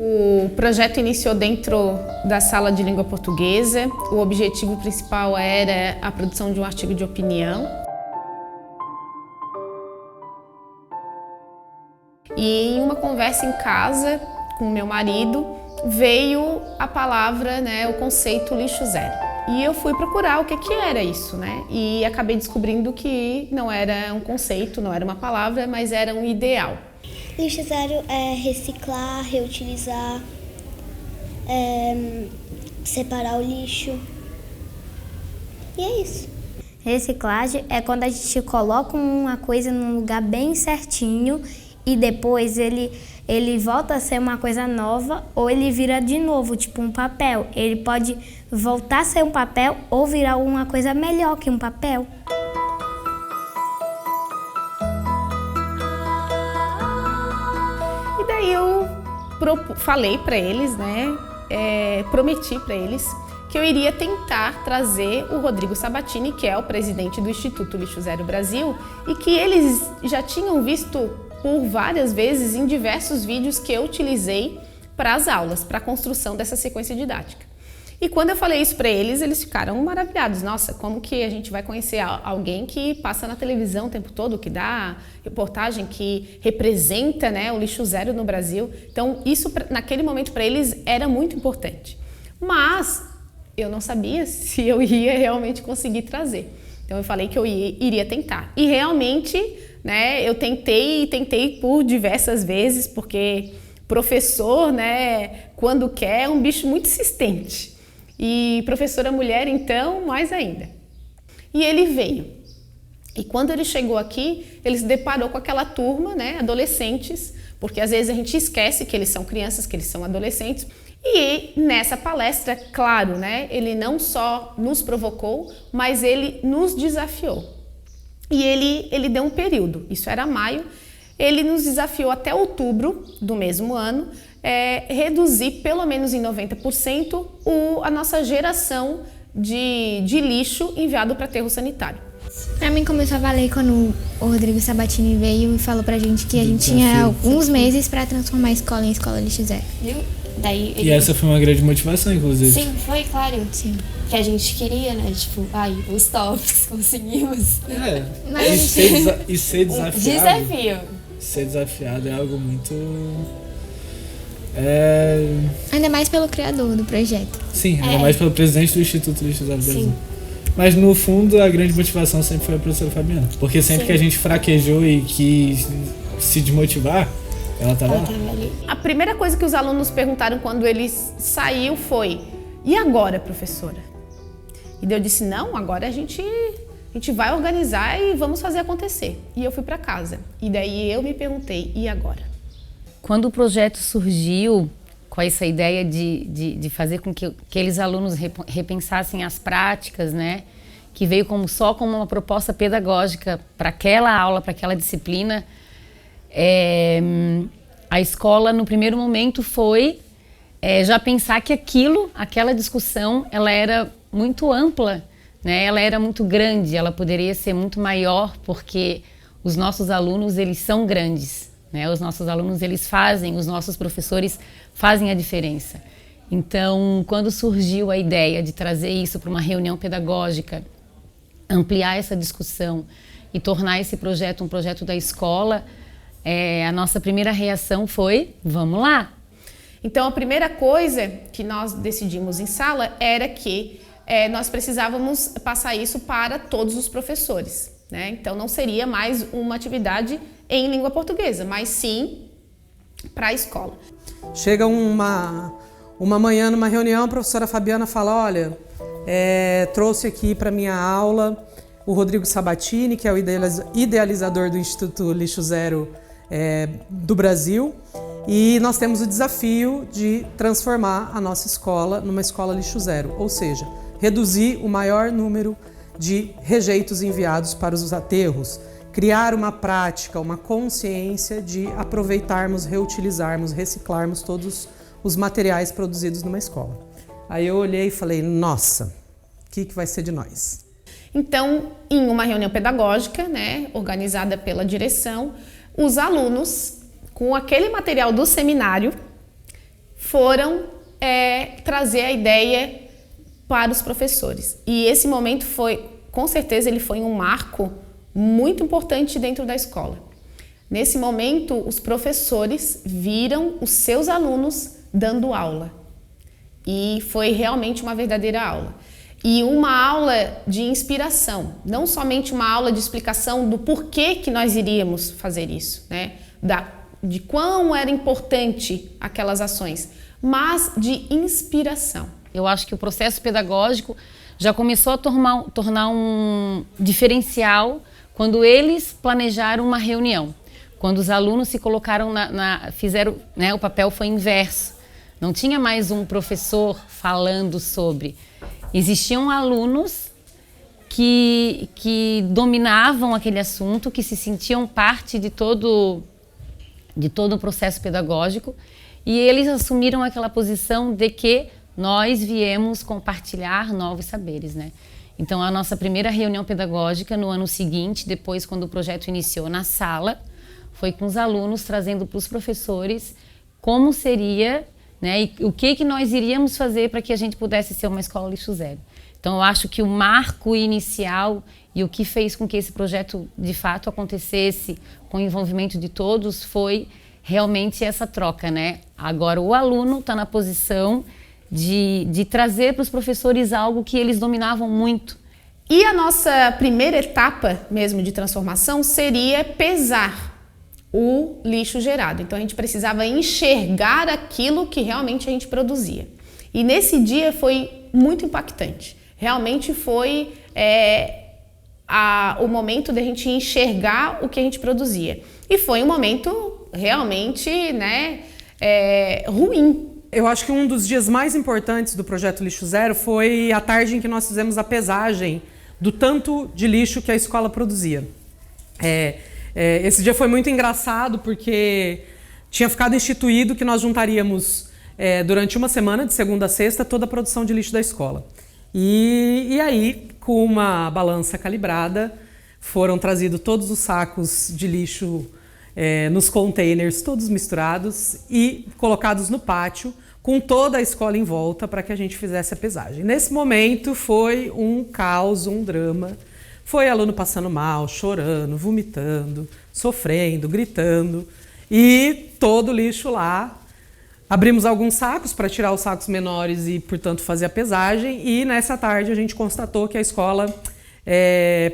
O projeto iniciou dentro da sala de língua portuguesa. O objetivo principal era a produção de um artigo de opinião. E em uma conversa em casa com meu marido, veio a palavra, o conceito lixo zero. E eu fui procurar o que era isso, E acabei descobrindo que não era um conceito, não era uma palavra, mas era um ideal. Lixo zero é reciclar, reutilizar, separar o lixo. E é isso. Reciclagem é quando a gente coloca uma coisa num lugar bem certinho e depois ele volta a ser uma coisa nova ou ele vira de novo, tipo um papel. Ele pode voltar a ser um papel ou virar uma coisa melhor que um papel. E daí eu falei para eles, prometi para eles que eu iria tentar trazer o Rodrigo Sabatini, que é o presidente do Instituto Lixo Zero Brasil, e que eles já tinham visto por várias vezes em diversos vídeos que eu utilizei para as aulas, para a construção dessa sequência didática. E quando eu falei isso para eles, eles ficaram maravilhados. Nossa, como que a gente vai conhecer alguém que passa na televisão o tempo todo, que dá reportagem, que representa o lixo zero no Brasil. Então, isso naquele momento para eles era muito importante. Mas eu não sabia se eu ia realmente conseguir trazer. Então, eu falei que eu iria tentar. E realmente, eu tentei por diversas vezes, porque professor, quando quer, é um bicho muito insistente. E professora mulher, então, mais ainda. E ele veio. E quando ele chegou aqui, ele se deparou com aquela turma, adolescentes, porque às vezes a gente esquece que eles são crianças, que eles são adolescentes. E nessa palestra, claro, ele não só nos provocou, mas ele nos desafiou. E ele deu um período, isso era maio, ele nos desafiou até outubro do mesmo ano, reduzir pelo menos em 90% a nossa geração de lixo enviado para aterro sanitário. Pra mim começou a valer quando o Rodrigo Sabatini veio e falou pra gente que a gente tinha alguns meses para transformar a escola em escola lixo zero. Daí E essa foi uma grande motivação, inclusive. Sim, foi, claro. Sim. Que a gente queria, os tops, conseguimos. E ser desafiado. Desafio. Ser desafiado é algo muito... Ainda mais pelo criador do projeto. Sim, ainda mais pelo presidente do Instituto Lixo Zero Brasil. Sim. Mas no fundo a grande motivação sempre foi a professora Fabiana. Porque sempre que a gente fraquejou e quis se desmotivar, ela estava lá. A primeira coisa que os alunos perguntaram quando ele saiu foi: e agora, professora? E daí eu disse: não, agora a gente vai organizar e vamos fazer acontecer. E eu fui para casa. E daí eu me perguntei: e agora? Quando o projeto surgiu com essa ideia de fazer com que aqueles alunos repensassem as práticas, que veio só como uma proposta pedagógica para aquela aula, para aquela disciplina, a escola no primeiro momento foi já pensar que aquela discussão, ela era muito ampla, ela era muito grande, ela poderia ser muito maior, porque os nossos alunos, eles são grandes. Os nossos alunos, os nossos professores fazem a diferença. Então, quando surgiu a ideia de trazer isso para uma reunião pedagógica, ampliar essa discussão e tornar esse projeto um projeto da escola, a nossa primeira reação foi: vamos lá! Então, a primeira coisa que nós decidimos em sala era que nós precisávamos passar isso para todos os professores. Então, não seria mais uma atividade em língua portuguesa, mas sim para a escola. Chega uma manhã numa reunião, a professora Fabiana fala: olha, trouxe aqui para minha aula o Rodrigo Sabatini, que é o idealizador do Instituto Lixo Zero do Brasil, e nós temos o desafio de transformar a nossa escola numa escola lixo zero, ou seja, reduzir o maior número de rejeitos enviados para os aterros, criar uma prática, uma consciência de aproveitarmos, reutilizarmos, reciclarmos todos os materiais produzidos numa escola. Aí eu olhei e falei: nossa, o que vai ser de nós? Então, em uma reunião pedagógica, organizada pela direção, os alunos, com aquele material do seminário, foram trazer a ideia para os professores. E esse momento foi, com certeza, ele foi um marco muito importante dentro da escola. Nesse momento, os professores viram os seus alunos dando aula. E foi realmente uma verdadeira aula. E uma aula de inspiração, não somente uma aula de explicação do porquê que nós iríamos fazer isso, né? De quão era importante aquelas ações, mas de inspiração. Eu acho que o processo pedagógico já começou a tornar um diferencial quando eles planejaram uma reunião. Quando os alunos se colocaram fizeram, né, o papel foi inverso. Não tinha mais um professor falando sobre. Existiam alunos que dominavam aquele assunto, que se sentiam parte de todo o processo pedagógico, e eles assumiram aquela posição de que nós viemos compartilhar novos saberes, né? Então, a nossa primeira reunião pedagógica no ano seguinte, depois quando o projeto iniciou na sala, foi com os alunos trazendo para os professores como seria, né, e o que nós iríamos fazer para que a gente pudesse ser uma escola lixo zero. Então, eu acho que o marco inicial e o que fez com que esse projeto, de fato, acontecesse com o envolvimento de todos foi realmente essa troca, né? Agora, o aluno está na posição de trazer para os professores algo que eles dominavam muito. E a nossa primeira etapa mesmo de transformação seria pesar o lixo gerado. Então, a gente precisava enxergar aquilo que realmente a gente produzia. E nesse dia foi muito impactante. Realmente foi o momento de a gente enxergar o que a gente produzia. E foi um momento realmente, né, ruim. Eu acho que um dos dias mais importantes do projeto Lixo Zero foi a tarde em que nós fizemos a pesagem do tanto de lixo que a escola produzia. Esse dia foi muito engraçado porque tinha ficado instituído que nós juntaríamos durante uma semana, de segunda a sexta, toda a produção de lixo da escola. E aí, com uma balança calibrada, foram trazidos todos os sacos de lixo nos containers, todos misturados e colocados no pátio, com toda a escola em volta para que a gente fizesse a pesagem. Nesse momento foi um caos, um drama. Foi aluno passando mal, chorando, vomitando, sofrendo, gritando e todo o lixo lá. Abrimos alguns sacos para tirar os sacos menores e, portanto, fazer a pesagem. E nessa tarde a gente constatou que a escola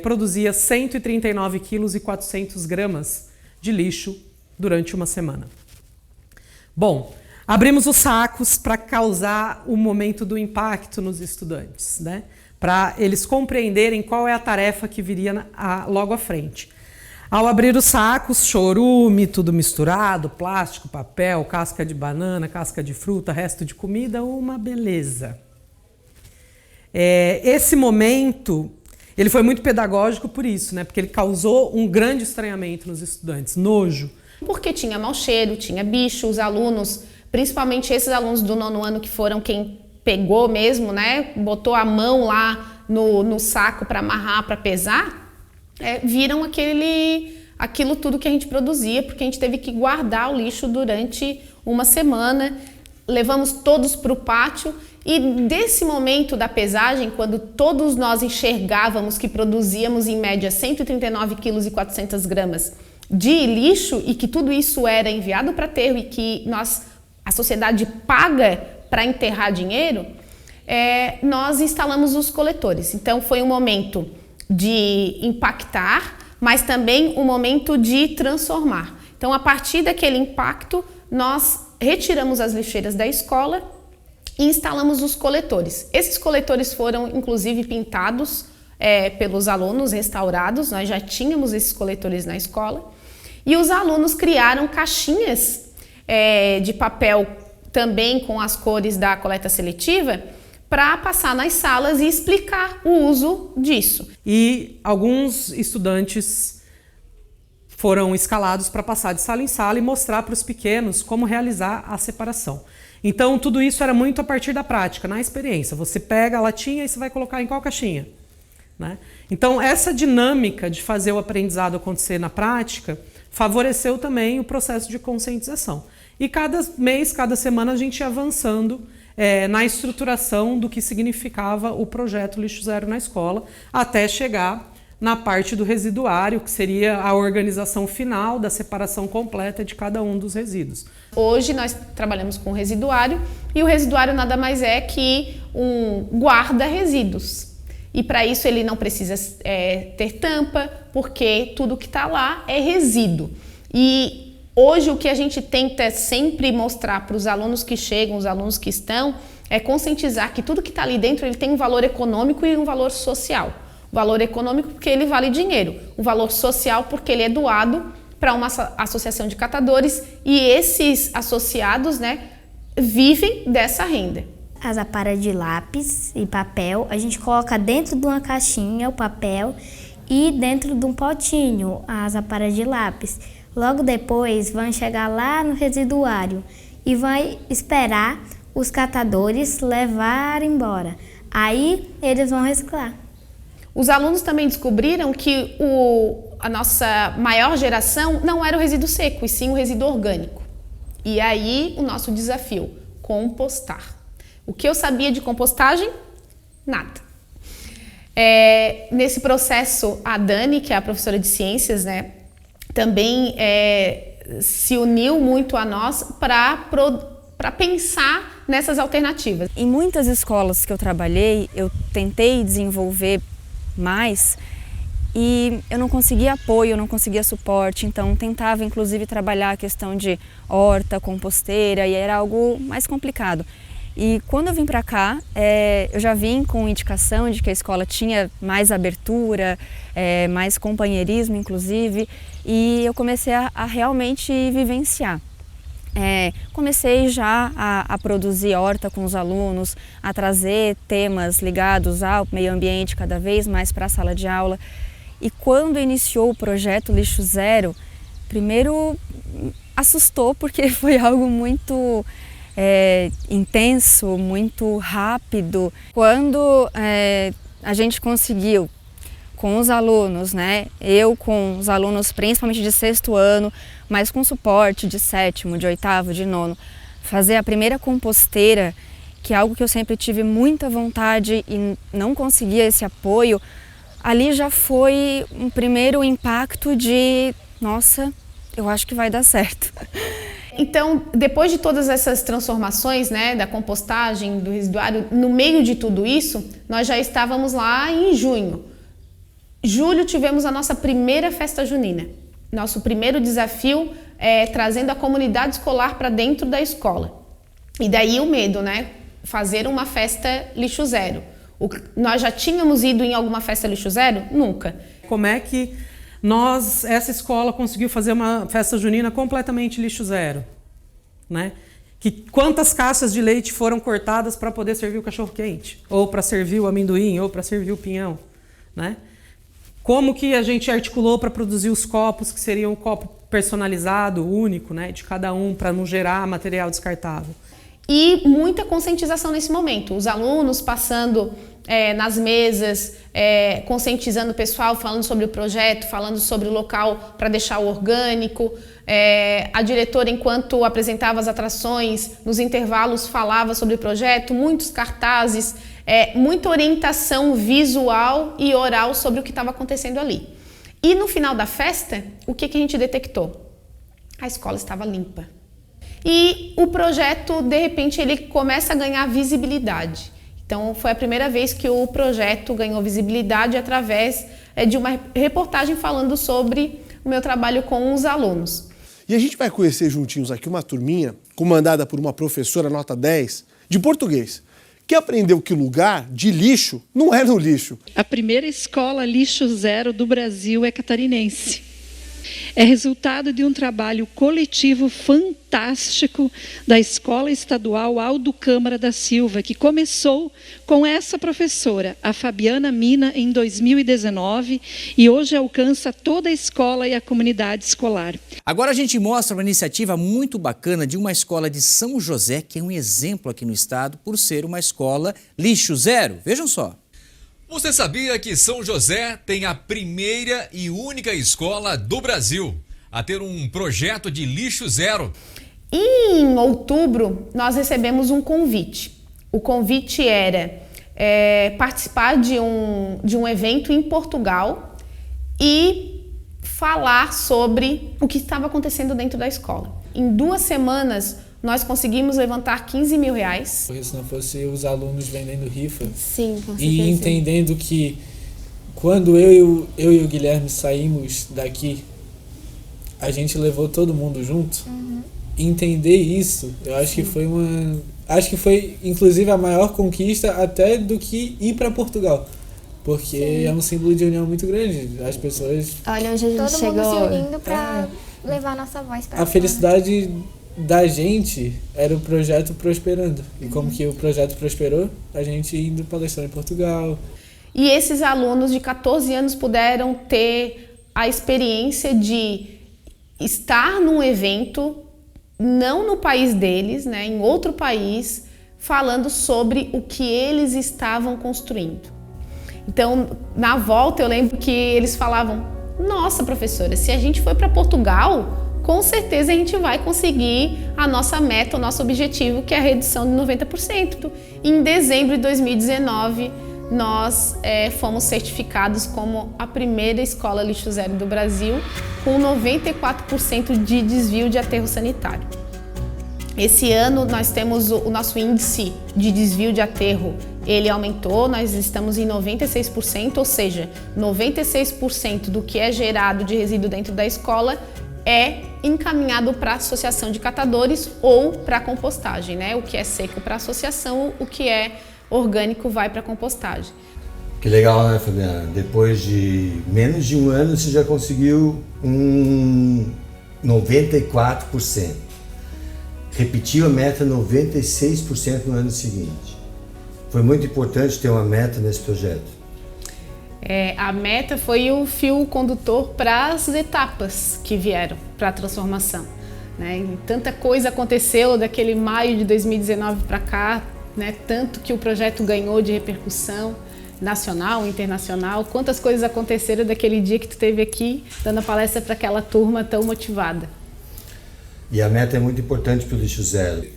produzia 139 quilos e 400 gramas de lixo durante uma semana. Bom, abrimos os sacos para causar o momento do impacto nos estudantes, né? Para eles compreenderem qual é a tarefa que viria logo à frente. Ao abrir os sacos, chorume, tudo misturado, plástico, papel, casca de banana, casca de fruta, resto de comida, uma beleza. Esse momento, ele foi muito pedagógico por isso, né? Porque ele causou um grande estranhamento nos estudantes, nojo. Porque tinha mau cheiro, tinha bicho, os alunos, principalmente esses alunos do 9º ano que foram quem pegou mesmo, né? Botou a mão lá no saco para amarrar, para pesar, viram aquilo tudo que a gente produzia, porque a gente teve que guardar o lixo durante uma semana. Levamos todos para o pátio e desse momento da pesagem, quando todos nós enxergávamos que produzíamos em média 139 quilos e 400 gramas de lixo e que tudo isso era enviado para aterro e que a sociedade paga para enterrar dinheiro, nós instalamos os coletores. Então foi um momento de impactar, mas também um momento de transformar. Então, a partir daquele impacto, nós retiramos as lixeiras da escola e instalamos os coletores. Esses coletores foram, inclusive, pintados pelos alunos, restaurados. Nós já tínhamos esses coletores na escola. E os alunos criaram caixinhas de papel também com as cores da coleta seletiva, para passar nas salas e explicar o uso disso. E alguns estudantes foram escalados para passar de sala em sala e mostrar para os pequenos como realizar a separação. Então, tudo isso era muito a partir da prática, na experiência. Você pega a latinha e você vai colocar em qual caixinha, né? Então, essa dinâmica de fazer o aprendizado acontecer na prática favoreceu também o processo de conscientização. E cada mês, cada semana a gente ia avançando na estruturação do que significava o projeto Lixo Zero na escola, até chegar na parte do residuário, que seria a organização final da separação completa de cada um dos resíduos. Hoje nós trabalhamos com residuário e o residuário nada mais é que um guarda-resíduos. E para isso ele não precisa ter tampa, porque tudo que está lá é resíduo. E hoje o que a gente tenta sempre mostrar para os alunos que chegam, os alunos que estão, é conscientizar que tudo que está ali dentro ele tem um valor econômico e um valor social. O valor econômico porque ele vale dinheiro, o valor social porque ele é doado para uma associação de catadores e esses associados, né, vivem dessa renda. As aparas de lápis e papel, a gente coloca dentro de uma caixinha o papel e dentro de um potinho as aparas de lápis. Logo depois vão chegar lá no residuário e vai esperar os catadores levarem embora. Aí eles vão reciclar. Os alunos também descobriram que a nossa maior geração não era o resíduo seco, e sim o resíduo orgânico. E aí o nosso desafio, compostar. O que eu sabia de compostagem? Nada. Nesse processo, a Dani, que é a professora de ciências, né, também se uniu muito a nós para pensar nessas alternativas. Em muitas escolas que eu trabalhei, eu tentei desenvolver mais e eu não conseguia apoio, eu não conseguia suporte, então tentava inclusive trabalhar a questão de horta, composteira, e era algo mais complicado. E quando eu vim para cá, eu já vim com indicação de que a escola tinha mais abertura, mais companheirismo inclusive, e eu comecei a realmente vivenciar. Comecei já a produzir horta com os alunos, a trazer temas ligados ao meio ambiente cada vez mais para a sala de aula. E quando iniciou o projeto Lixo Zero, primeiro assustou porque foi algo muito intenso, muito rápido. Quando a gente conseguiu, com os alunos, né? Eu com os alunos principalmente de 6º ano, mas com suporte de 7º, de 8º, de 9º, fazer a primeira composteira, que é algo que eu sempre tive muita vontade e não conseguia esse apoio, ali já foi um primeiro impacto de, nossa, eu acho que vai dar certo. Então, depois de todas essas transformações, né, da compostagem, do residuário, no meio de tudo isso, nós já estávamos lá em junho. Julho tivemos a nossa primeira festa junina. Nosso primeiro desafio trazendo a comunidade escolar para dentro da escola. E daí o medo, né? Fazer uma festa Lixo Zero. Nós já tínhamos ido em alguma festa Lixo Zero? Nunca. Como é que essa escola conseguiu fazer uma festa junina completamente Lixo Zero, né? Quantas caixas de leite foram cortadas para poder servir o cachorro-quente? Ou para servir o amendoim, ou para servir o pinhão, né? Como que a gente articulou para produzir os copos, que seriam um copo personalizado, único, né, de cada um, para não gerar material descartável. E muita conscientização nesse momento. Os alunos passando nas mesas, conscientizando o pessoal, falando sobre o projeto, falando sobre o local para deixar o orgânico. A diretora, enquanto apresentava as atrações, nos intervalos falava sobre o projeto, muitos cartazes, muita orientação visual e oral sobre o que estava acontecendo ali. E no final da festa, o que a gente detectou? A escola estava limpa. E o projeto, de repente, ele começa a ganhar visibilidade. Então, foi a primeira vez que o projeto ganhou visibilidade através de uma reportagem falando sobre o meu trabalho com os alunos. E a gente vai conhecer juntinhos aqui uma turminha, comandada por uma professora nota 10, de português, que aprendeu que o lugar de lixo não é no lixo. A primeira escola Lixo Zero do Brasil é catarinense. É resultado de um trabalho coletivo fantástico da Escola Estadual Aldo Câmara da Silva, que começou com essa professora, a Fabiana Mina, em 2019, e hoje alcança toda a escola e a comunidade escolar. Agora a gente mostra uma iniciativa muito bacana de uma escola de São José, que é um exemplo aqui no estado por ser uma escola Lixo Zero. Vejam só. Você sabia que São José tem a primeira e única escola do Brasil a ter um projeto de lixo zero? Em outubro, nós recebemos um convite. O convite era participar de um evento em Portugal e falar sobre o que estava acontecendo dentro da escola. Em 2 semanas, nós conseguimos levantar 15 mil reais. Porque se não fosse os alunos vendendo rifa. Sim, com certeza. E entendendo que quando eu e o Guilherme saímos daqui, a gente levou todo mundo junto. Entender isso, eu acho que foi acho que foi inclusive a maior conquista até do que ir para Portugal. Porque é um símbolo de união muito grande. As pessoas... Olha onde a gente Todo chegou. mundo se unindo para levar nossa voz para A felicidade da gente era o projeto prosperando. E como que o projeto prosperou? A gente indo palestrar em Portugal. E esses alunos de 14 anos puderam ter a experiência de estar num evento, não no país deles, né, em outro país, falando sobre o que eles estavam construindo. Então, na volta, eu lembro que eles falavam: nossa, professora, se a gente for para Portugal, com certeza a gente vai conseguir a nossa meta, o nosso objetivo, que é a redução de 90%. E em dezembro de 2019, nós fomos certificados como a primeira escola lixo zero do Brasil, com 94% de desvio de aterro sanitário. Esse ano nós temos o nosso índice de desvio de aterro, ele aumentou, nós estamos em 96%, ou seja, 96% do que é gerado de resíduo dentro da escola é encaminhado para a associação de catadores ou para a compostagem, né? O que é seco para a associação, o que é orgânico vai para a compostagem. Que legal, né, Fabiana? Depois de menos de um ano você já conseguiu 94%. Repetiu a meta 96% no ano seguinte. Foi muito importante ter uma meta nesse projeto. A meta foi o fio condutor para as etapas que vieram para a transformação, né? E tanta coisa aconteceu daquele maio de 2019 para cá, né? Tanto que o projeto ganhou de repercussão nacional, internacional. Quantas coisas aconteceram daquele dia que tu esteve aqui dando a palestra para aquela turma tão motivada. E a meta é muito importante para o lixo zero.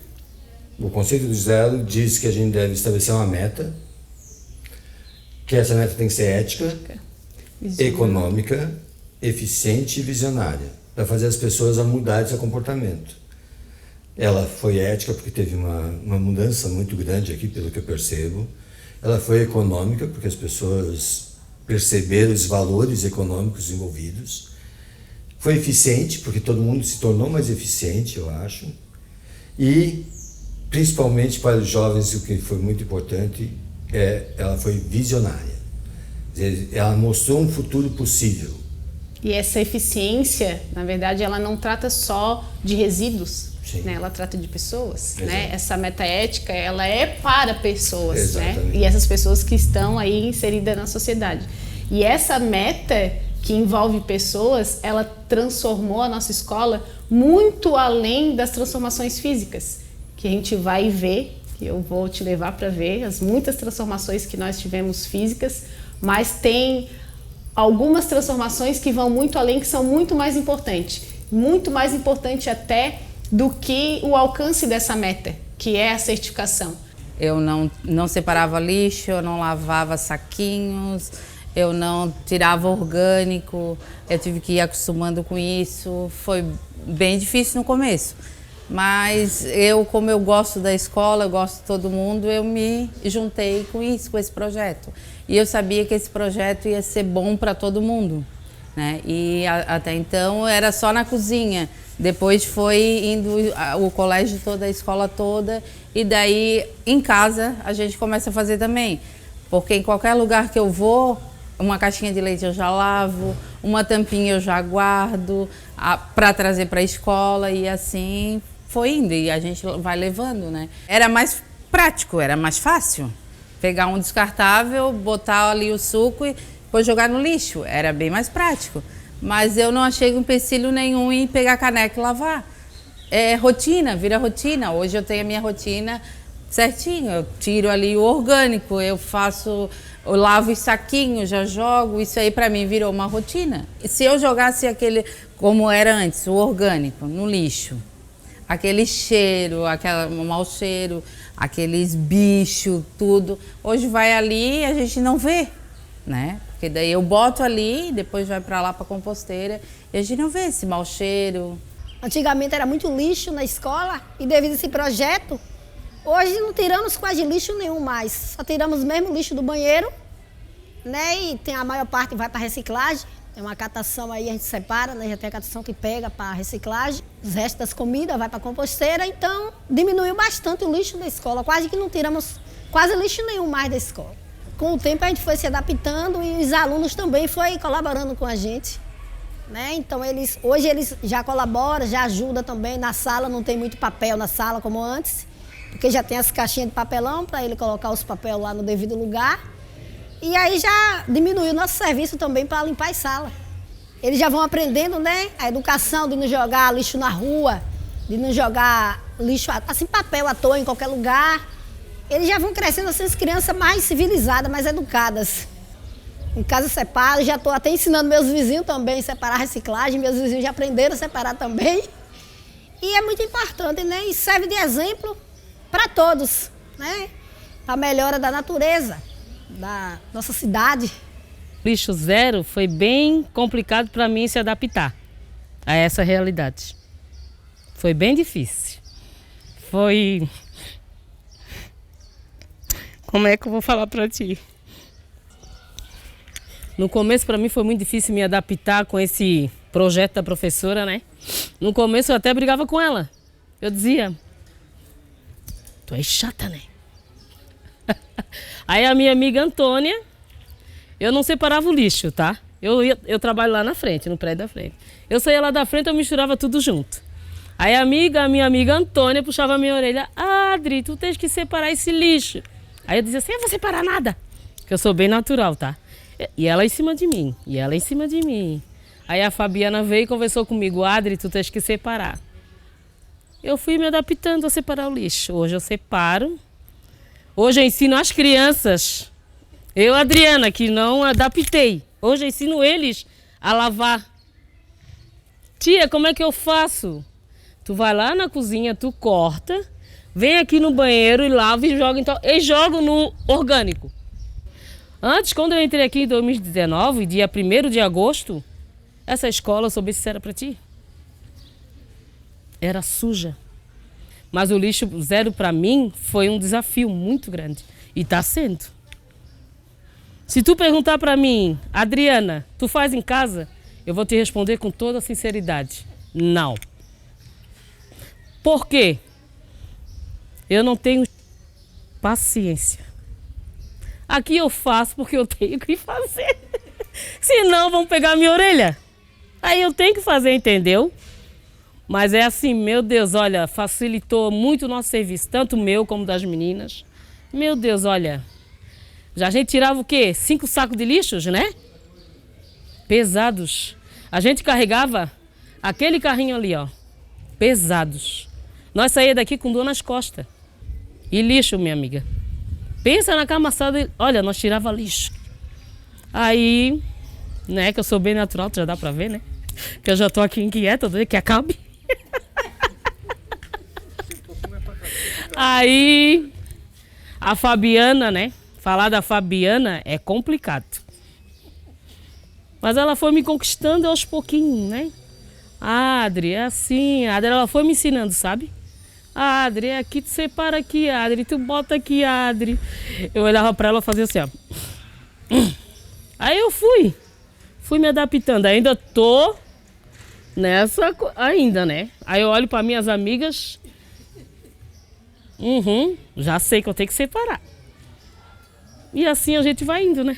O conceito do zero diz que a gente deve estabelecer uma meta, que essa meta tem que ser ética, econômica, eficiente e visionária, para fazer as pessoas a mudar seu comportamento. Ela foi ética porque teve uma mudança muito grande aqui, pelo que eu percebo. Ela foi econômica porque as pessoas perceberam os valores econômicos envolvidos. Foi eficiente porque todo mundo se tornou mais eficiente, eu acho. E, principalmente para os jovens, o que foi muito importante, ela foi visionária. Quer dizer, ela mostrou um futuro possível. E essa eficiência, na verdade, ela não trata só de resíduos, né? Ela trata de pessoas, né? Essa meta ética, ela é para pessoas, né? E essas pessoas que estão aí inseridas na sociedade. E essa meta que envolve pessoas, ela transformou a nossa escola muito além das transformações físicas, que a gente vai ver, que eu vou te levar para ver, as muitas transformações que nós tivemos físicas, mas tem algumas transformações que vão muito além, que são muito mais importante até do que o alcance dessa meta, que é a certificação. Eu não separava lixo, eu não lavava saquinhos, eu não tirava orgânico, eu tive que ir acostumando com isso. Foi bem difícil no começo, mas como eu gosto da escola, eu gosto de todo mundo, eu me juntei com isso, com esse projeto. E eu sabia que esse projeto ia ser bom para todo mundo, né? E até então era só na cozinha, depois foi indo o colégio todo, a escola toda, e daí em casa a gente começa a fazer também, porque em qualquer lugar que eu vou, uma caixinha de leite eu já lavo, uma tampinha eu já guardo para trazer para a escola, e assim foi indo, e a gente vai levando, né? Era mais prático, era mais fácil. Pegar um descartável, botar ali o suco e depois jogar no lixo. Era bem mais prático. Mas eu não achei empecilho nenhum em pegar a caneca e lavar. É rotina, vira rotina. Hoje eu tenho a minha rotina certinho. Eu tiro ali o orgânico, eu lavo os saquinhos, já jogo. Isso aí para mim virou uma rotina. E se eu jogasse aquele, como era antes, o orgânico, no lixo, aquele cheiro, um mau cheiro, aqueles bichos, tudo. Hoje vai ali e a gente não vê, né? Porque daí eu boto ali, depois vai para lá para composteira e a gente não vê esse mau cheiro. Antigamente era muito lixo na escola e devido a esse projeto, hoje não tiramos quase lixo nenhum mais. Só tiramos mesmo lixo do banheiro, né? E tem a maior parte vai para reciclagem. Tem uma catação aí, a gente separa, né? Já tem a catação que pega para reciclagem. Os restos das comidas vai para composteira. Então, diminuiu bastante o lixo da escola. Quase que não tiramos quase lixo nenhum mais da escola. Com o tempo a gente foi se adaptando e os alunos também foram colaborando com a gente, né? Então, hoje eles já colaboram, já ajudam também. Na sala não tem muito papel na sala como antes, porque já tem as caixinhas de papelão para ele colocar os papéis lá no devido lugar. E aí já diminuiu o nosso serviço também para limpar as salas. Eles já vão aprendendo, né? A educação de não jogar lixo na rua, de não jogar lixo, assim, papel à toa em qualquer lugar. Eles já vão crescendo assim, as crianças mais civilizadas, mais educadas. Em casa separo, já estou até ensinando meus vizinhos também a separar a reciclagem. Meus vizinhos já aprenderam a separar também. E é muito importante, né? E serve de exemplo para todos, né? Para a melhora da natureza, da nossa cidade. Lixo zero foi bem complicado para mim se adaptar a essa realidade. Foi bem difícil. Foi... Como é que eu vou falar para ti? No começo, para mim, foi muito difícil me adaptar com esse projeto da professora, né? No começo, eu até brigava com ela. Eu dizia, tu és chata, né? Aí a minha amiga Antônia, eu não separava o lixo, tá? Eu trabalho lá na frente, no prédio da frente. Eu saía lá da frente, eu misturava tudo junto. Aí a minha amiga Antônia puxava a minha orelha, Adri, tu tens que separar esse lixo. Aí eu dizia assim, eu vou separar nada. Porque eu sou bem natural, tá? E ela em cima de mim, e ela em cima de mim. Aí a Fabiana veio e conversou comigo, Adri, tu tens que separar. Eu fui me adaptando a separar o lixo. Hoje eu separo. Hoje eu ensino as crianças. Eu, Adriana, que não adaptei. Hoje eu ensino eles a lavar. Tia, como é que eu faço? Tu vai lá na cozinha, tu corta, vem aqui no banheiro e lava e joga. Então, eles jogam no orgânico. Antes, quando eu entrei aqui em 2019, dia 1º de agosto, essa escola, eu sou bem sincera pra ti, era suja. Mas o lixo zero para mim foi um desafio muito grande. E está sendo. Se tu perguntar para mim, Adriana, tu faz em casa? Eu vou te responder com toda sinceridade. Não. Por quê? Eu não tenho paciência. Aqui eu faço porque eu tenho que fazer. Senão vão pegar minha orelha. Aí eu tenho que fazer, entendeu? Mas é assim, meu Deus, olha, facilitou muito o nosso serviço, tanto meu como das meninas. Meu Deus, olha, já a gente tirava o quê? 5 sacos de lixos, né? Pesados. A gente carregava aquele carrinho ali, ó, pesados. Nós saíamos daqui com dor nas costas. E lixo, minha amiga. Pensa na camaçada, olha, nós tirava lixo. Aí, né, que eu sou bem natural, já dá pra ver, né? Que eu já tô aqui inquieta, que acabe. Aí, a Fabiana, né? Falar da Fabiana é complicado. Mas ela foi me conquistando aos pouquinhos, né? Adri, é assim. A Adri, ela foi me ensinando, sabe? Adri, é aqui, tu separa aqui, Adri, tu bota aqui, Adri. Eu olhava pra ela e fazia assim, ó. Aí eu fui me adaptando. Ainda tô nessa, ainda, né? Aí eu olho para minhas amigas, já sei que eu tenho que separar. E assim a gente vai indo, né?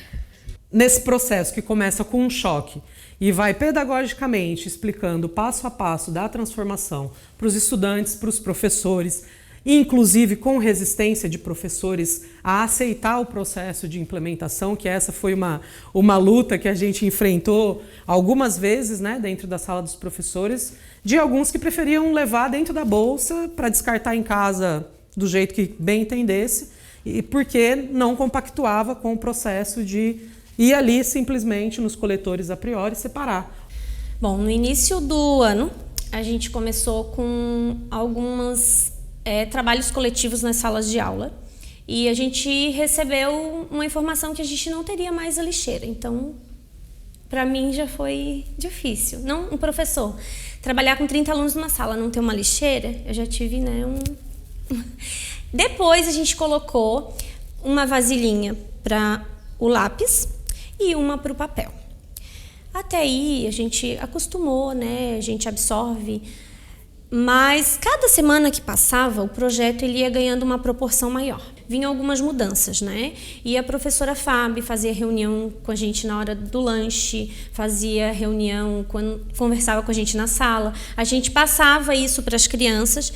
Nesse processo que começa com um choque e vai pedagogicamente explicando passo a passo da transformação para os estudantes, para os professores, inclusive com resistência de professores a aceitar o processo de implementação, que essa foi uma luta que a gente enfrentou algumas vezes, né, dentro da sala dos professores, de alguns que preferiam levar dentro da bolsa para descartar em casa do jeito que bem entendesse, e porque não compactuava com o processo de ir ali simplesmente nos coletores a priori separar. Bom, no início do ano, a gente começou com alguns trabalhos coletivos nas salas de aula e a gente recebeu uma informação que a gente não teria mais a lixeira. Então, para mim já foi difícil. Não, um professor, trabalhar com 30 alunos numa sala, não ter uma lixeira, eu já tive, né, Depois a gente colocou uma vasilhinha para o lápis e uma para o papel. Até aí a gente acostumou, né? A gente absorve, mas cada semana que passava o projeto ele ia ganhando uma proporção maior. Vinham algumas mudanças, né? E a professora Fábio fazia reunião com a gente na hora do lanche, fazia reunião quando conversava com a gente na sala. A gente passava isso para as crianças.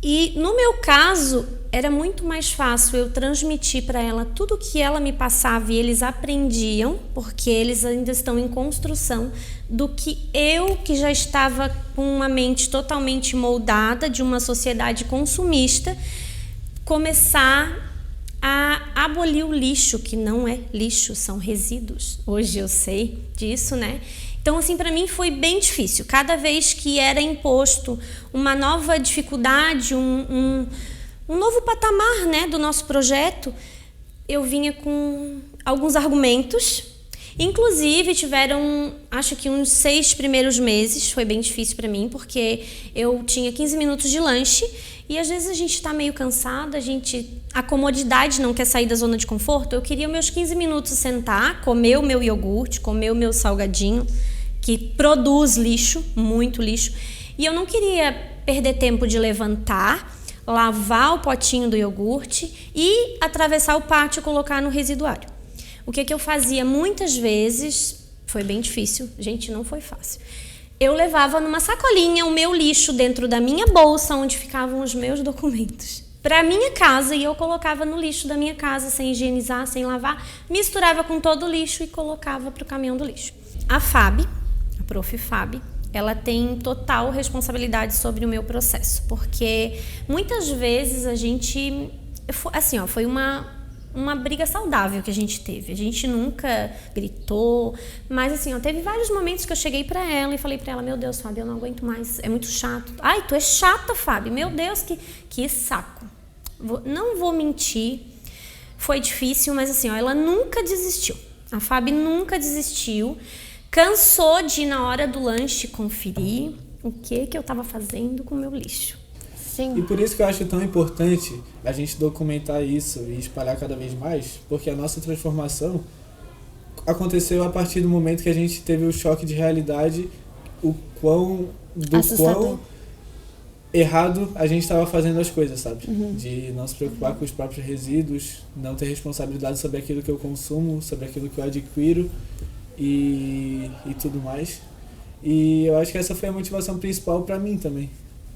E no meu caso, era muito mais fácil eu transmitir para ela tudo o que ela me passava e eles aprendiam, porque eles ainda estão em construção, do que eu, que já estava com uma mente totalmente moldada de uma sociedade consumista, começar a abolir o lixo, que não é lixo, são resíduos. Hoje eu sei disso, né? Então, assim, para mim foi bem difícil. Cada vez que era imposto uma nova dificuldade, um novo patamar, né, do nosso projeto, eu vinha com alguns argumentos. Inclusive, tiveram, acho que uns 6 primeiros meses, foi bem difícil para mim, porque eu tinha 15 minutos de lanche e às vezes a gente está meio cansada, a comodidade não quer sair da zona de conforto. Eu queria meus 15 minutos sentar, comer o meu iogurte, comer o meu salgadinho, que produz lixo, muito lixo, e eu não queria perder tempo de levantar, lavar o potinho do iogurte e atravessar o pátio e colocar no residuário. O que eu fazia muitas vezes, foi bem difícil, gente, não foi fácil. Eu levava numa sacolinha o meu lixo dentro da minha bolsa, onde ficavam os meus documentos, para a minha casa, e eu colocava no lixo da minha casa, sem higienizar, sem lavar, misturava com todo o lixo e colocava para o caminhão do lixo. A Fábio, a prof. Fábio, ela tem total responsabilidade sobre o meu processo, porque muitas vezes a gente, assim, ó, foi uma briga saudável que a gente teve. A gente nunca gritou, mas assim, ó, teve vários momentos que eu cheguei pra ela e falei pra ela: meu Deus, Fábio, eu não aguento mais, é muito chato. Ai, tu é chata, Fábio, meu Deus, que saco. Não vou mentir, foi difícil, mas assim, ó, ela nunca desistiu. A Fábio nunca desistiu, cansou de ir na hora do lanche conferir o que eu tava fazendo com o meu lixo. Sim. E por isso que eu acho tão importante a gente documentar isso e espalhar cada vez mais, porque a nossa transformação aconteceu a partir do momento que a gente teve o choque de realidade, do quão errado a gente estava fazendo as coisas, sabe? Uhum. De não se preocupar com os próprios resíduos, não ter responsabilidade sobre aquilo que eu consumo, sobre aquilo que eu adquiro e tudo mais. E eu acho que essa foi a motivação principal para mim também.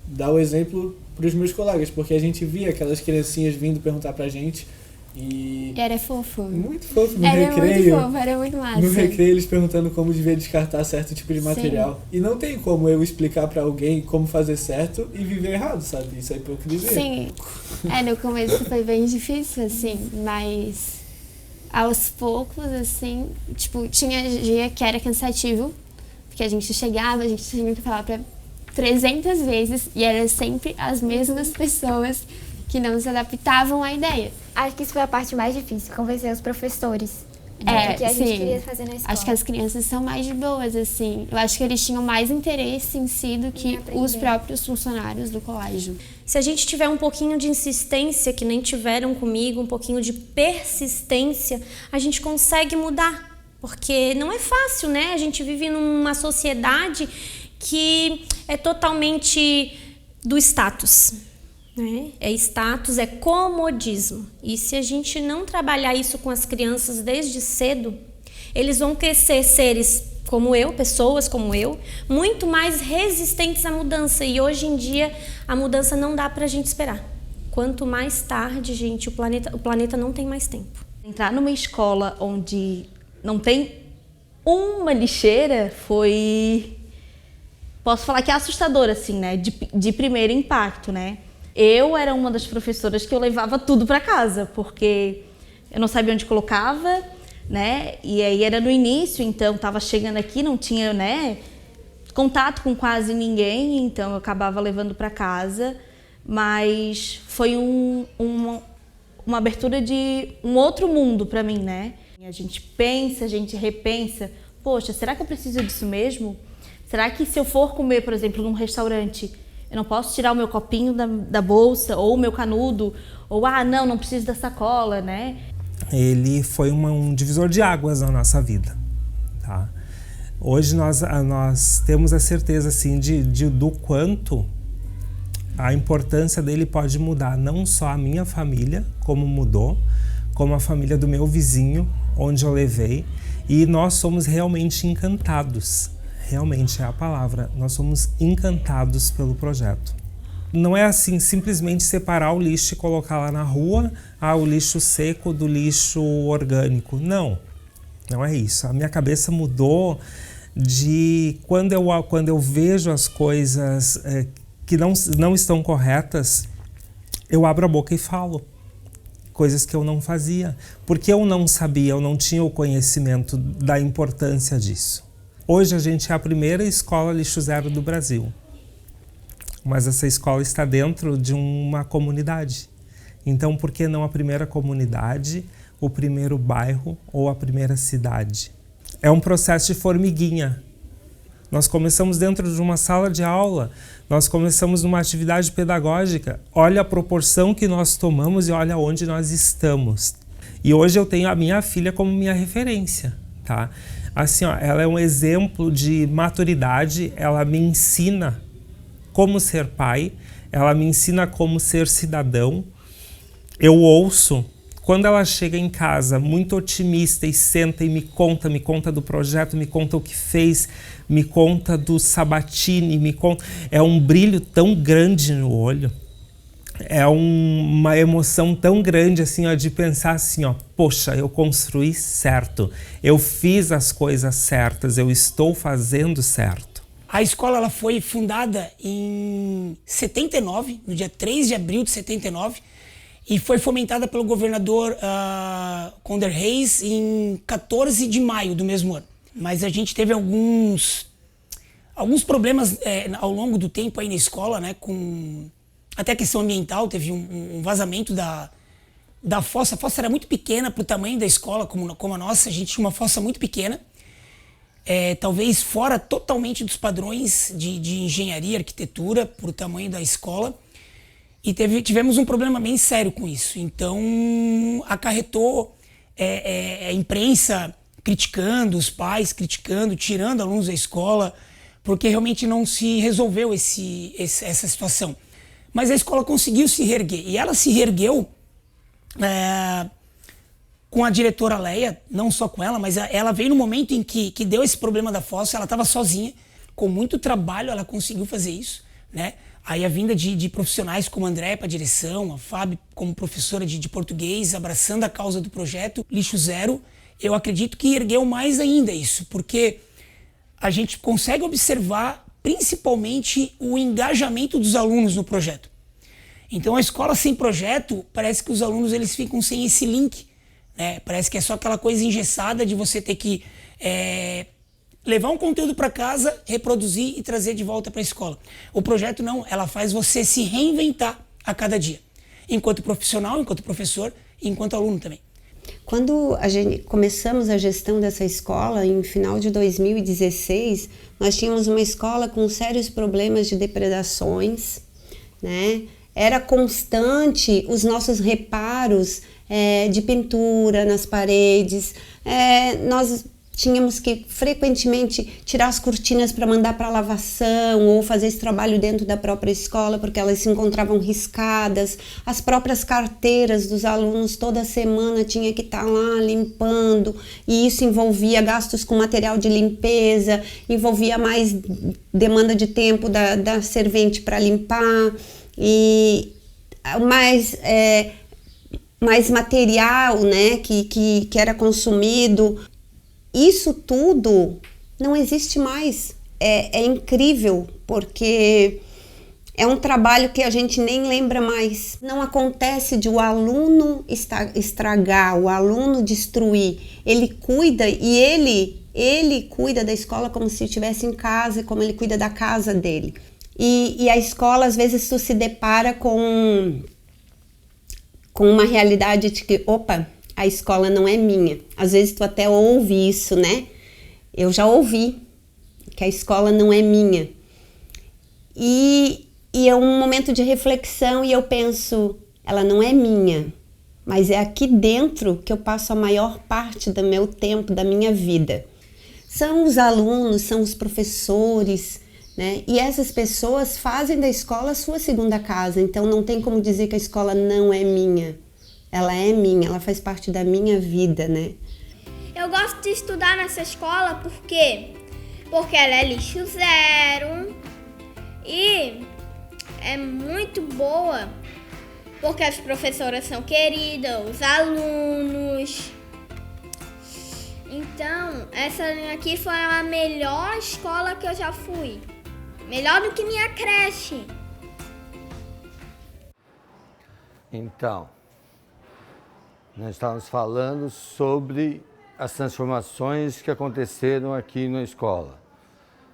Dar o exemplo para os meus colegas, porque a gente via aquelas criancinhas vindo perguntar pra gente e... Era fofo. Muito fofo no recreio. Era muito fofo, era muito massa. No recreio eles perguntando como devia descartar certo tipo de material. Sim. E não tem como eu explicar para alguém como fazer certo e viver errado, sabe? Isso é hipocrisia. Sim. No começo foi bem difícil, assim, mas aos poucos, assim, tipo, tinha dia que era cansativo, porque a gente chegava, a gente tinha que falar pra 300 vezes e eram sempre as mesmas pessoas que não se adaptavam à ideia. Acho que isso foi a parte mais difícil, convencer os professores do que a gente queria fazer na escola. Acho que as crianças são mais de boas, assim. Eu acho que eles tinham mais interesse em si do que os próprios funcionários do colégio. Se a gente tiver um pouquinho de insistência, que nem tiveram comigo, um pouquinho de persistência, a gente consegue mudar. Porque não é fácil, né? A gente vive numa sociedade que é totalmente do status, né? É status, é comodismo. E se a gente não trabalhar isso com as crianças desde cedo, eles vão crescer seres como eu, pessoas como eu, muito mais resistentes à mudança. E hoje em dia a mudança não dá pra gente esperar. Quanto mais tarde, gente, o planeta não tem mais tempo. Entrar numa escola onde não tem uma lixeira foi... Posso falar que é assustador, assim, né? De primeiro impacto, né? Eu era uma das professoras que eu levava tudo para casa, porque eu não sabia onde colocava, né? E aí era no início, então estava chegando aqui, não tinha, né? contato com quase ninguém, então eu acabava levando para casa, mas foi uma abertura de um outro mundo para mim, né? A gente pensa, a gente repensa, poxa, será que eu preciso disso mesmo? Será que se eu for comer, por exemplo, num restaurante, eu não posso tirar o meu copinho da bolsa, ou o meu canudo, ou não preciso da sacola, né? Ele foi um divisor de águas na nossa vida, tá? Hoje nós temos a certeza assim, do quanto a importância dele pode mudar não só a minha família, como mudou, como a família do meu vizinho, onde eu levei, e nós somos realmente encantados. Realmente é a palavra, nós somos encantados pelo projeto. Não é assim, simplesmente separar o lixo e colocar lá na rua, o lixo seco do lixo orgânico. Não é isso. A minha cabeça mudou de quando eu vejo as coisas que não estão corretas, eu abro a boca e falo. Coisas que eu não fazia, porque eu não sabia, eu não tinha o conhecimento da importância disso. Hoje a gente é a primeira escola lixo zero do Brasil, mas essa escola está dentro de uma comunidade. Então, por que não a primeira comunidade, o primeiro bairro ou a primeira cidade? É um processo de formiguinha. Nós começamos dentro de uma sala de aula, nós começamos numa atividade pedagógica. Olha a proporção que nós tomamos e olha onde nós estamos. E hoje eu tenho a minha filha como minha referência, tá? Assim, ela é um exemplo de maturidade, ela me ensina como ser pai, ela me ensina como ser cidadão. Eu ouço, quando ela chega em casa muito otimista e senta e me conta do projeto, me conta o que fez, me conta do Sabatini, é um brilho tão grande no olho, é uma emoção tão grande assim, de pensar assim, poxa, eu construí certo, eu fiz as coisas certas, eu estou fazendo certo. A escola ela foi fundada em 79, no dia 3 de abril de 79, e foi fomentada pelo governador Conde Reis em 14 de maio do mesmo ano. Mas a gente teve alguns problemas ao longo do tempo aí na escola, né, com até a questão ambiental. Teve um vazamento da fossa. A fossa era muito pequena para o tamanho da escola, como a nossa. A gente tinha uma fossa muito pequena, talvez fora totalmente dos padrões de engenharia, arquitetura, por o tamanho da escola. E tivemos um problema bem sério com isso. Então, acarretou a imprensa criticando, os pais criticando, tirando alunos da escola, porque realmente não se resolveu essa situação. Mas a escola conseguiu se reerguer. E ela se reergueu com a diretora Leia, não só com ela, mas ela veio no momento em que deu esse problema da fossa. Ela estava sozinha, com muito trabalho ela conseguiu fazer isso, né? Aí a vinda de profissionais como a Andréia para a direção, a Fábio como professora de português, abraçando a causa do projeto Lixo Zero, eu acredito que ergueu mais ainda isso, porque a gente consegue observar principalmente o engajamento dos alunos no projeto. Então a escola sem projeto, parece que os alunos eles ficam sem esse link, né? Parece que é só aquela coisa engessada de você ter que levar um conteúdo para casa, reproduzir e trazer de volta para a escola. O projeto não, ela faz você se reinventar a cada dia, enquanto profissional, enquanto professor e enquanto aluno também. Quando começamos a gestão dessa escola, em final de 2016, nós tínhamos uma escola com sérios problemas de depredações, né? Era constante os nossos reparos de pintura nas paredes, nós tínhamos que frequentemente tirar as cortinas para mandar para lavação ou fazer esse trabalho dentro da própria escola porque elas se encontravam riscadas. As próprias carteiras dos alunos toda semana tinha que estar lá limpando e isso envolvia gastos com material de limpeza, envolvia mais demanda de tempo da servente para limpar e mais material, né, que era consumido. Isso tudo não existe mais. É incrível, porque é um trabalho que a gente nem lembra mais. Não acontece de o aluno estragar, o aluno destruir. Ele cuida e ele ele cuida da escola como se estivesse em casa, como ele cuida da casa dele. E a escola, às vezes, tu se depara com uma realidade de que, opa, a escola não é minha. Às vezes tu até ouve isso, né? Eu já ouvi que a escola não é minha. E é um momento de reflexão e eu penso, ela não é minha, mas é aqui dentro que eu passo a maior parte do meu tempo, da minha vida. São os alunos, são os professores, né? E essas pessoas fazem da escola a sua segunda casa, então não tem como dizer que a escola não é minha. Ela é minha, ela faz parte da minha vida, né? Eu gosto de estudar nessa escola porque ela é lixo zero e é muito boa porque as professoras são queridas, os alunos. Então, essa aqui foi a melhor escola que eu já fui. Melhor do que minha creche. Então, nós estávamos falando sobre as transformações que aconteceram aqui na escola.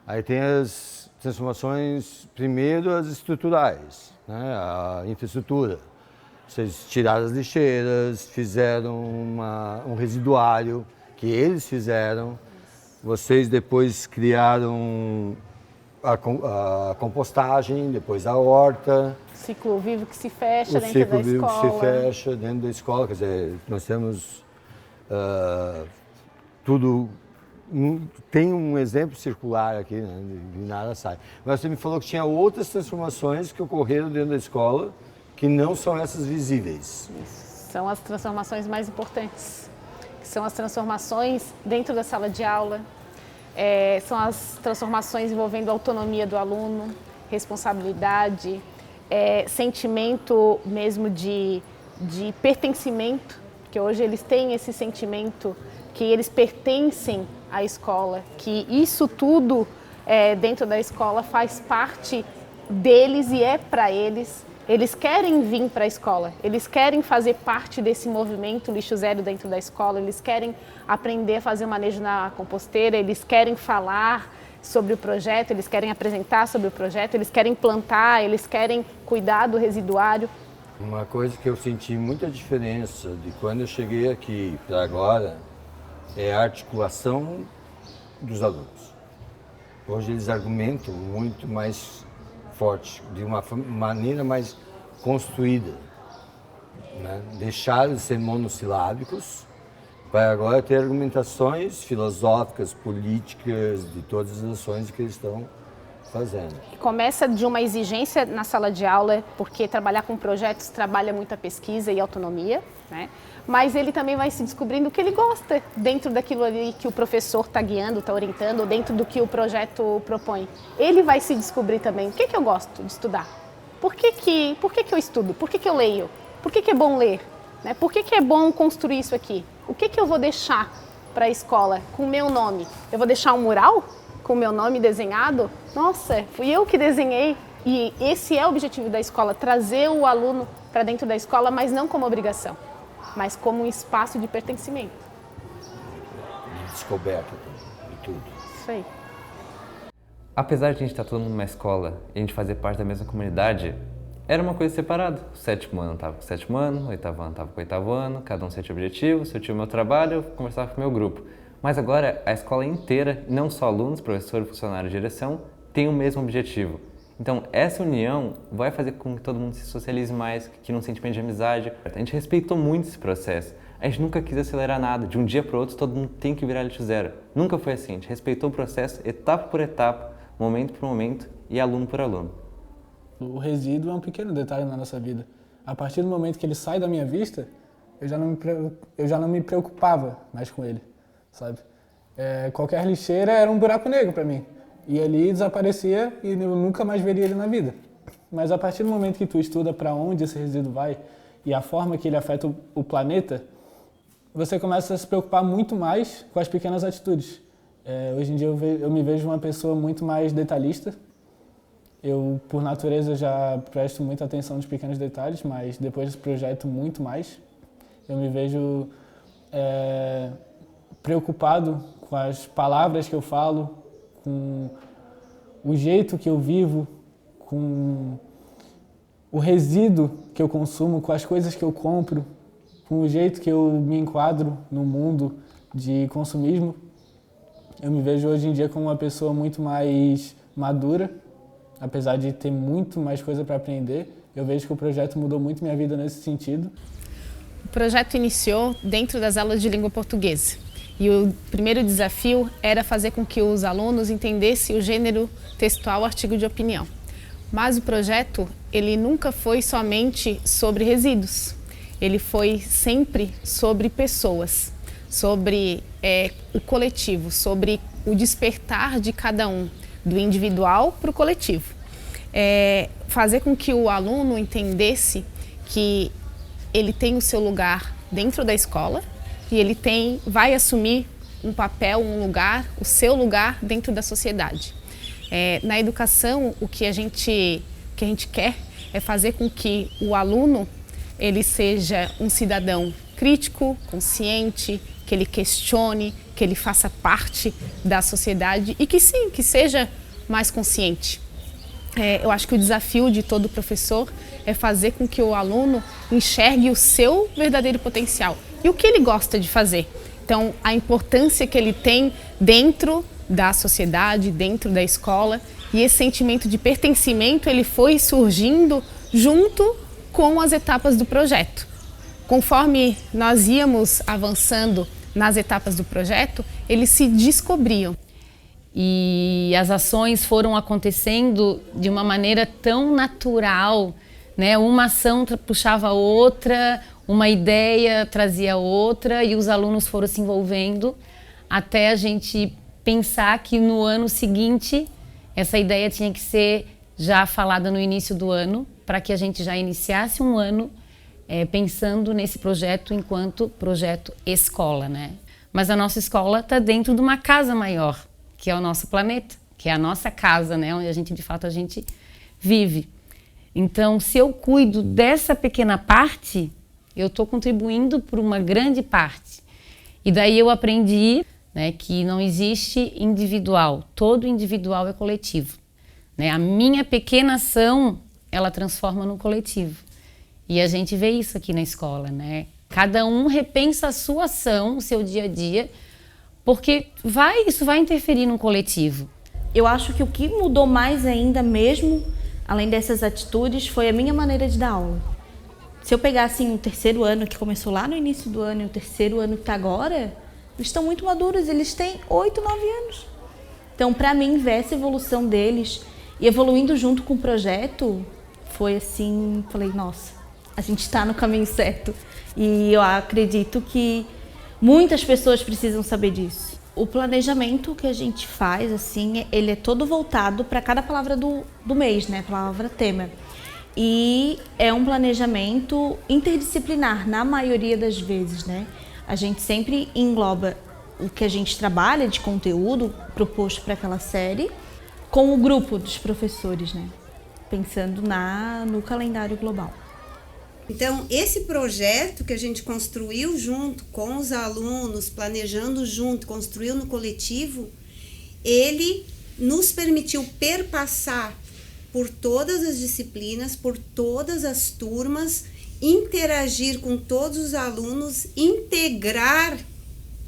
Aí tem as transformações, primeiro as estruturais, né? A infraestrutura. Vocês tiraram as lixeiras, fizeram um residuário que eles fizeram. Vocês depois criaram a compostagem, depois a horta. Ciclo vivo que se fecha O dentro da ciclo vivo escola. que se fecha dentro da escola, quer dizer, nós temos tudo, tem um exemplo circular aqui, né, de nada sai. Mas você me falou que tinha outras transformações que ocorreram dentro da escola, que não são essas visíveis. São as transformações mais importantes, que são as transformações dentro da sala de aula, são as transformações envolvendo a autonomia do aluno, responsabilidade, sentimento mesmo de pertencimento, que hoje eles têm esse sentimento que eles pertencem à escola, que isso tudo dentro da escola faz parte deles e é para eles. Eles querem vir para a escola, eles querem fazer parte desse movimento Lixo Zero dentro da escola, eles querem aprender a fazer o manejo na composteira, eles querem falar sobre o projeto, eles querem apresentar sobre o projeto, eles querem plantar, eles querem cuidar do residuário. Uma coisa que eu senti muita diferença de quando eu cheguei aqui para agora é a articulação dos alunos. Hoje eles argumentam muito mais forte, de uma maneira mais construída, né? Deixaram de ser monossilábicos para agora ter argumentações filosóficas, políticas, de todas as ações que eles estão fazendo. Começa de uma exigência na sala de aula, porque trabalhar com projetos trabalha muita pesquisa e autonomia, né? Mas ele também vai se descobrindo o que ele gosta dentro daquilo ali que o professor está guiando, está orientando, ou dentro do que o projeto propõe. Ele vai se descobrir também o que eu gosto de estudar. Por que eu estudo? Por que eu leio? Por que é bom ler? Né? Por que é bom construir isso aqui? O que eu vou deixar para a escola com o meu nome? Eu vou deixar um mural com o meu nome desenhado? Nossa, fui eu que desenhei. E esse é o objetivo da escola, trazer o aluno para dentro da escola, mas não como obrigação, mas como um espaço de pertencimento. De descoberta de tudo. Isso aí. Apesar de a gente estar todo mundo numa escola e a gente fazer parte da mesma comunidade, era uma coisa separada. O 7º ano estava com o 7º ano, o 8º ano estava com o 8º ano, cada um tinha objetivo, se eu tinha o meu trabalho, eu conversava com o meu grupo. Mas agora a escola inteira, não só alunos, professores, funcionários, direção, tem o mesmo objetivo. Então essa união vai fazer com que todo mundo se socialize mais, que não sentimento de amizade. A gente respeitou muito esse processo. A gente nunca quis acelerar nada. De um dia para o outro todo mundo tem que virar lixo zero. Nunca foi assim. A gente respeitou o processo etapa por etapa, momento por momento e aluno por aluno. O resíduo é um pequeno detalhe na nossa vida. A partir do momento que ele sai da minha vista, eu já não me preocupava mais com ele, sabe? Qualquer lixeira era um buraco negro para mim. E ali desaparecia e eu nunca mais veria ele na vida. Mas a partir do momento que tu estuda para onde esse resíduo vai e a forma que ele afeta o planeta, você começa a se preocupar muito mais com as pequenas atitudes. Hoje em dia eu me vejo uma pessoa muito mais detalhista. Eu, por natureza, já presto muita atenção nos pequenos detalhes, mas depois desse projeto, muito mais. Eu me vejo preocupado com as palavras que eu falo, com o jeito que eu vivo, com o resíduo que eu consumo, com as coisas que eu compro, com o jeito que eu me enquadro no mundo de consumismo. Eu me vejo hoje em dia como uma pessoa muito mais madura, apesar de ter muito mais coisa para aprender. Eu vejo que o projeto mudou muito minha vida nesse sentido. O projeto iniciou dentro das aulas de língua portuguesa. E o primeiro desafio era fazer com que os alunos entendessem o gênero textual artigo de opinião. Mas o projeto, ele nunca foi somente sobre resíduos. Ele foi sempre sobre pessoas, sobre o coletivo, sobre o despertar de cada um, do individual para o coletivo. Fazer com que o aluno entendesse que ele tem o seu lugar dentro da escola e ele vai assumir um papel, um lugar, o seu lugar dentro da sociedade. Na educação, o que a gente quer é fazer com que o aluno ele seja um cidadão crítico, consciente, que ele questione, que ele faça parte da sociedade e que seja mais consciente. Eu acho que o desafio de todo professor é fazer com que o aluno enxergue o seu verdadeiro potencial e o que ele gosta de fazer. Então, a importância que ele tem dentro da sociedade, dentro da escola, e esse sentimento de pertencimento ele foi surgindo junto com as etapas do projeto. Conforme nós íamos avançando nas etapas do projeto, eles se descobriam. E as ações foram acontecendo de uma maneira tão natural, né? Uma ação puxava a outra, uma ideia trazia outra e os alunos foram se envolvendo até a gente pensar que no ano seguinte essa ideia tinha que ser já falada no início do ano, para que a gente já iniciasse um ano pensando nesse projeto enquanto projeto escola, né? Mas a nossa escola está dentro de uma casa maior, que é o nosso planeta, que é a nossa casa, né? Onde a gente, de fato, a gente vive. Então, se eu cuido dessa pequena parte, eu estou contribuindo por uma grande parte. E daí eu aprendi, né, que não existe individual, todo individual é coletivo. Né? A minha pequena ação, ela transforma no coletivo. E a gente vê isso aqui na escola, né? Cada um repensa a sua ação, o seu dia a dia, porque isso vai interferir no coletivo. Eu acho que o que mudou mais ainda mesmo, além dessas atitudes, foi a minha maneira de dar aula. Se eu pegar assim o terceiro ano, que começou lá no início do ano, e o terceiro ano que está agora, eles estão muito maduros, eles têm 8, 9 anos. Então, para mim, ver essa evolução deles e evoluindo junto com o projeto, foi assim, falei, nossa, a gente está no caminho certo. E eu acredito que muitas pessoas precisam saber disso. O planejamento que a gente faz, assim, ele é todo voltado para cada palavra do mês, né? Palavra tema. E é um planejamento interdisciplinar, na maioria das vezes, né? A gente sempre engloba o que a gente trabalha de conteúdo proposto para aquela série com o grupo dos professores, né? Pensando no calendário global. Então, esse projeto que a gente construiu junto com os alunos, planejando junto, construiu no coletivo, ele nos permitiu perpassar por todas as disciplinas, por todas as turmas, interagir com todos os alunos, integrar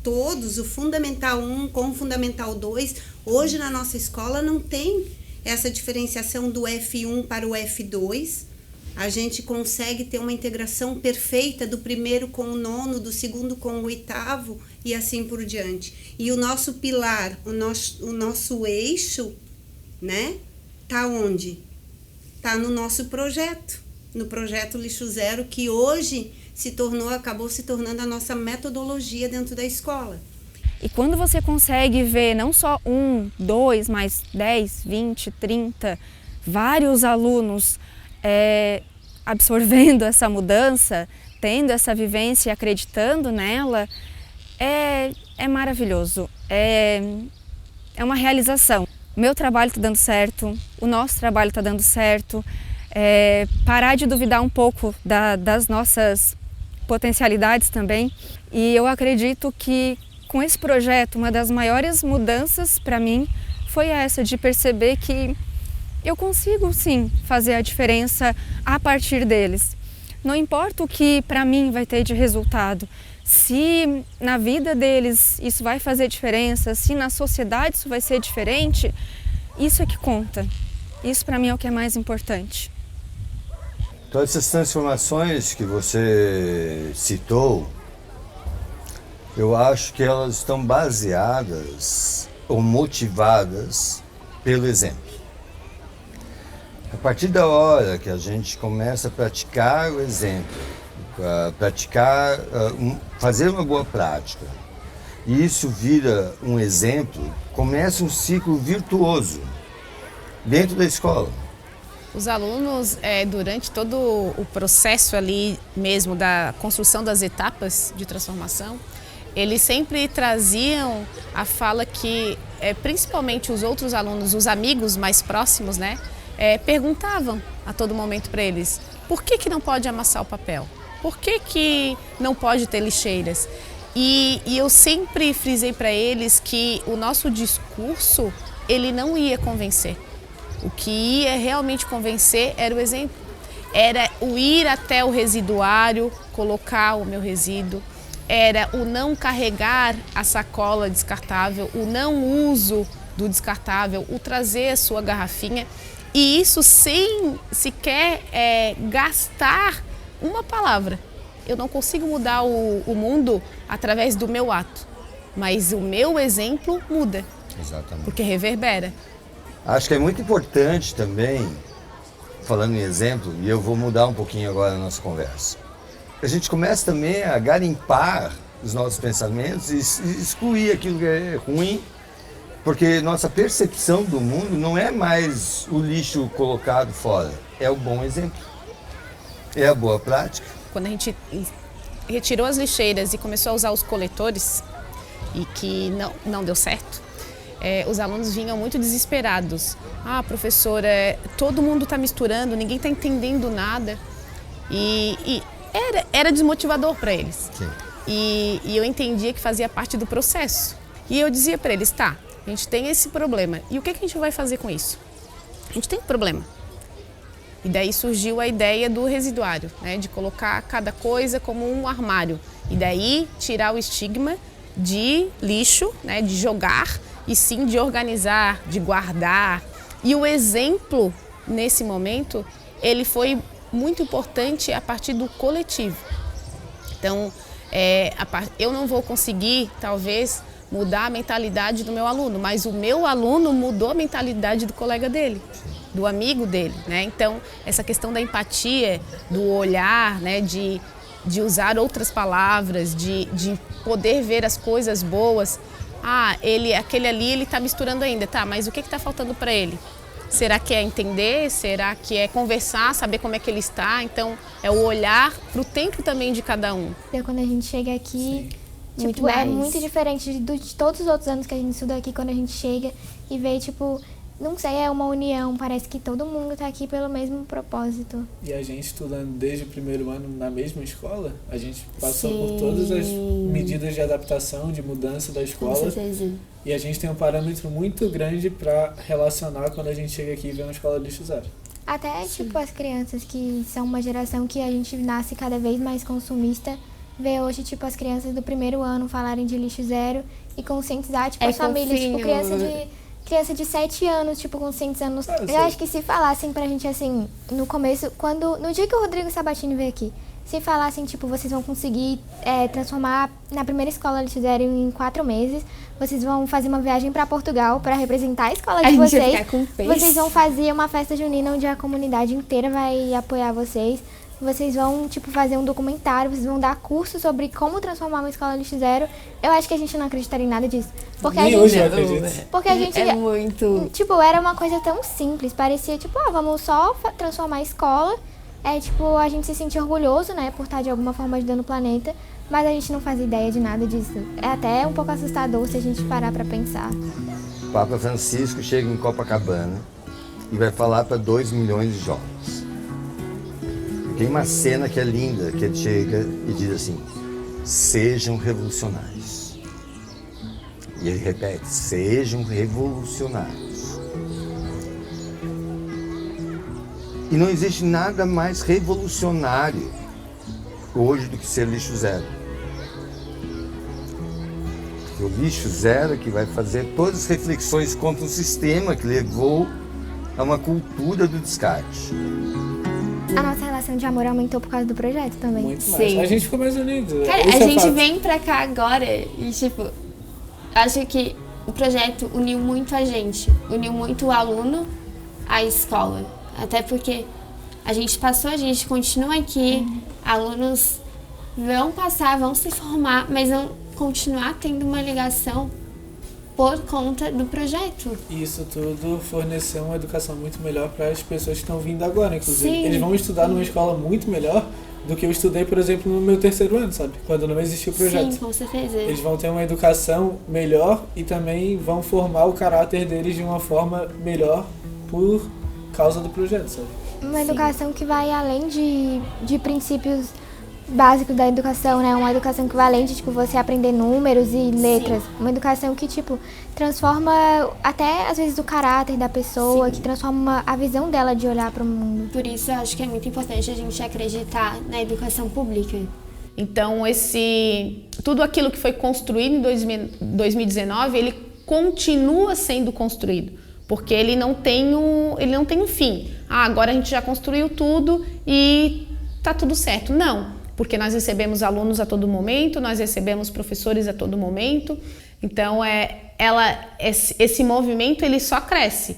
todos, o Fundamental 1 com o Fundamental 2. Hoje na nossa escola não tem essa diferenciação do F1 para o F2. A gente consegue ter uma integração perfeita do primeiro com o nono, do segundo com o oitavo e assim por diante. E o nosso pilar, o nosso eixo, né, tá onde? Tá no nosso projeto, no projeto Lixo Zero, que hoje acabou se tornando a nossa metodologia dentro da escola. E quando você consegue ver não só 1, 2, mas 10, 20, 30, vários alunos absorvendo essa mudança, tendo essa vivência e acreditando nela, é maravilhoso, é uma realização. O meu trabalho está dando certo, o nosso trabalho está dando certo, parar de duvidar um pouco das nossas potencialidades também. E eu acredito que com esse projeto, uma das maiores mudanças para mim foi essa, de perceber que eu consigo sim fazer a diferença a partir deles. Não importa o que para mim vai ter de resultado, se na vida deles isso vai fazer diferença, se na sociedade isso vai ser diferente, isso é que conta. Isso para mim é o que é mais importante. Todas essas transformações que você citou, eu acho que elas estão baseadas ou motivadas pelo exemplo. A partir da hora que a gente começa a praticar o exemplo, fazer uma boa prática, e isso vira um exemplo, começa um ciclo virtuoso dentro da escola. Os alunos, durante todo o processo ali mesmo da construção das etapas de transformação, eles sempre traziam a fala que, principalmente os outros alunos, os amigos mais próximos, né, perguntavam a todo momento para eles: por que não pode amassar o papel? Por que não pode ter lixeiras? E eu sempre frisei para eles que o nosso discurso, ele não ia convencer. O que ia realmente convencer era o exemplo. Era o ir até o residuário, colocar o meu resíduo. Era o não carregar a sacola descartável, o não uso do descartável, o trazer a sua garrafinha. E isso sem sequer gastar uma palavra. Eu não consigo mudar o mundo através do meu ato, mas o meu exemplo muda. Exatamente. Porque reverbera. Acho que é muito importante também, falando em exemplo, e eu vou mudar um pouquinho agora a nossa conversa, a gente começa também a garimpar os nossos pensamentos e excluir aquilo que é ruim, porque nossa percepção do mundo não é mais o lixo colocado fora, é o bom exemplo, é a boa prática. Quando a gente retirou as lixeiras e começou a usar os coletores, e que não deu certo, os alunos vinham muito desesperados. Ah, professora, todo mundo está misturando, ninguém está entendendo nada. E era desmotivador para eles. Sim. E eu entendia que fazia parte do processo. E eu dizia para eles: tá, a gente tem esse problema, e o que a gente vai fazer com isso? A gente tem um problema. E daí surgiu a ideia do residuário, né, de colocar cada coisa como um armário. E daí tirar o estigma de lixo, né, de jogar, e sim de organizar, de guardar. E o exemplo, nesse momento, ele foi muito importante a partir do coletivo. Então, eu não vou conseguir, talvez, mudar a mentalidade do meu aluno, mas o meu aluno mudou a mentalidade do colega dele, do amigo dele, né? Então, essa questão da empatia, do olhar, né, de usar outras palavras, de poder ver as coisas boas. Ah, aquele ali, ele está misturando ainda, tá, mas o que está faltando para ele? Será que é entender? Será que é conversar, saber como é que ele está? Então, é o olhar para o tempo também de cada um. Quando a gente chega aqui, Muito é mais. muito diferente de todos os outros anos que a gente estuda aqui, quando a gente chega e vê, não sei, é uma união, parece que todo mundo está aqui pelo mesmo propósito. E a gente estudando desde o primeiro ano na mesma escola, a gente passou Sim. por todas as medidas de adaptação, de mudança da escola. Com certeza. E a gente tem um parâmetro muito grande para relacionar quando a gente chega aqui e vê uma escola lixo zero. Até, as crianças que são uma geração que a gente nasce cada vez mais consumista, vê hoje, as crianças do primeiro ano falarem de lixo zero e conscientizar, as famílias, criança de 7 anos, conscientizando. Eu acho que se falassem pra gente, assim, no começo, no dia que o Rodrigo Sabatini veio aqui, se falassem, vocês vão conseguir transformar na primeira escola lixo zero em 4 meses, vocês vão fazer uma viagem pra Portugal pra representar a escola de vocês, ficar com peixe. Vocês vão fazer uma festa junina onde a comunidade inteira vai apoiar vocês, vocês vão, fazer um documentário, vocês vão dar curso sobre como transformar uma escola lixo zero. Eu acho que a gente não acreditaria em nada disso. Porque Nem hoje eu acredito. Porque a gente... É muito... era uma coisa tão simples, parecia, vamos só transformar a escola. A gente se sentir orgulhoso, né, por estar de alguma forma ajudando o planeta, mas a gente não faz ideia de nada disso. É até um pouco assustador se a gente parar pra pensar. O Papa Francisco chega em Copacabana e vai falar para 2 milhões de jovens. Tem uma cena que é linda, que ele chega e diz assim: sejam revolucionários. E ele repete, sejam revolucionários. E não existe nada mais revolucionário hoje do que ser lixo zero. Porque o lixo zero é que vai fazer todas as reflexões contra um sistema que levou a uma cultura do descarte. A nossa relação de amor aumentou por causa do projeto também. Muito mais. Sim. A gente ficou mais unido. Cara, Esse a é gente fato. vem pra cá agora e, tipo, acho que o projeto uniu muito a gente. Uniu muito o aluno à escola. Até porque a gente passou, a gente continua aqui, alunos vão passar, vão se formar, mas vão continuar tendo uma ligação por conta do projeto. Isso tudo forneceu uma educação muito melhor para as pessoas que estão vindo agora, inclusive. Sim. Eles vão estudar numa escola muito melhor do que eu estudei, por exemplo, no meu 3º ano, sabe? Quando não existia o projeto. Sim, com certeza. Eles vão ter uma educação melhor e também vão formar o caráter deles de uma forma melhor por causa do projeto, sabe? Uma educação que vai além de princípios básicos da educação, né? Uma educação que vai além de, tipo, você aprender números e letras. Sim. Uma educação que, tipo, transforma até, às vezes, o caráter da pessoa, Sim. que transforma a visão dela de olhar para o mundo. Por isso, eu acho que é muito importante a gente acreditar na educação pública. Então, tudo aquilo que foi construído em 2019, ele continua sendo construído. Porque ele não tem um fim. Agora a gente já construiu tudo e tá tudo certo. Não, porque nós recebemos alunos a todo momento, nós recebemos professores a todo momento. Então, esse movimento ele só cresce.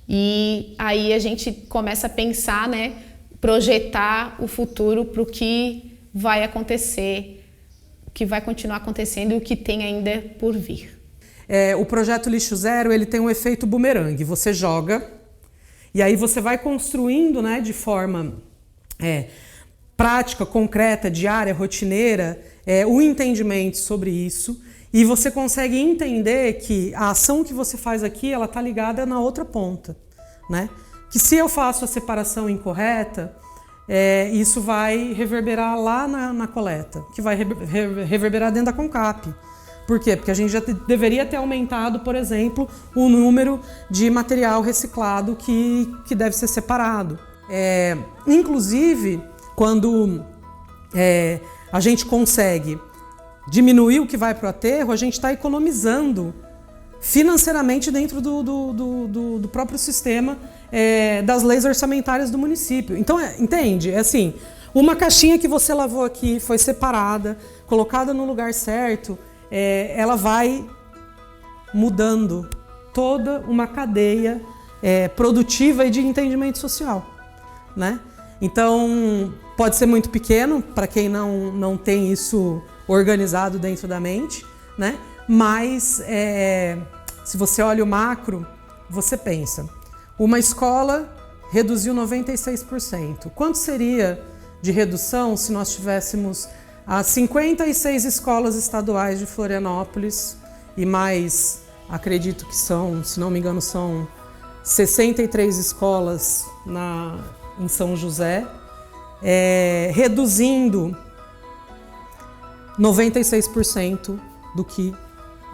E aí a gente começa a pensar, né, projetar o futuro para o que vai acontecer, o que vai continuar acontecendo e o que tem ainda por vir. O projeto Lixo Zero, ele tem um efeito bumerangue. Você joga e aí você vai construindo, né, de forma prática, concreta, diária, rotineira, o entendimento sobre isso. E você consegue entender que a ação que você faz aqui, ela está ligada na outra ponta, né? Que se eu faço a separação incorreta, isso vai reverberar lá na coleta, que vai reverberar dentro da CONCAP. Por quê? Porque a gente já deveria ter aumentado, por exemplo, o número de material reciclado que deve ser separado. Inclusive, quando a gente consegue diminuir o que vai para o aterro, a gente está economizando financeiramente dentro do próprio sistema das leis orçamentárias do município. Então, entende? É assim, uma caixinha que você lavou aqui, foi separada, colocada no lugar certo, ela vai mudando toda uma cadeia produtiva e de entendimento social, né? Então, pode ser muito pequeno para quem não tem isso organizado dentro da mente, né? Mas se você olha o macro, você pensa, uma escola reduziu 96%. Quanto seria de redução se nós tivéssemos as 56 escolas estaduais de Florianópolis e mais, acredito que são, se não me engano, são 63 escolas em São José, reduzindo 96% do que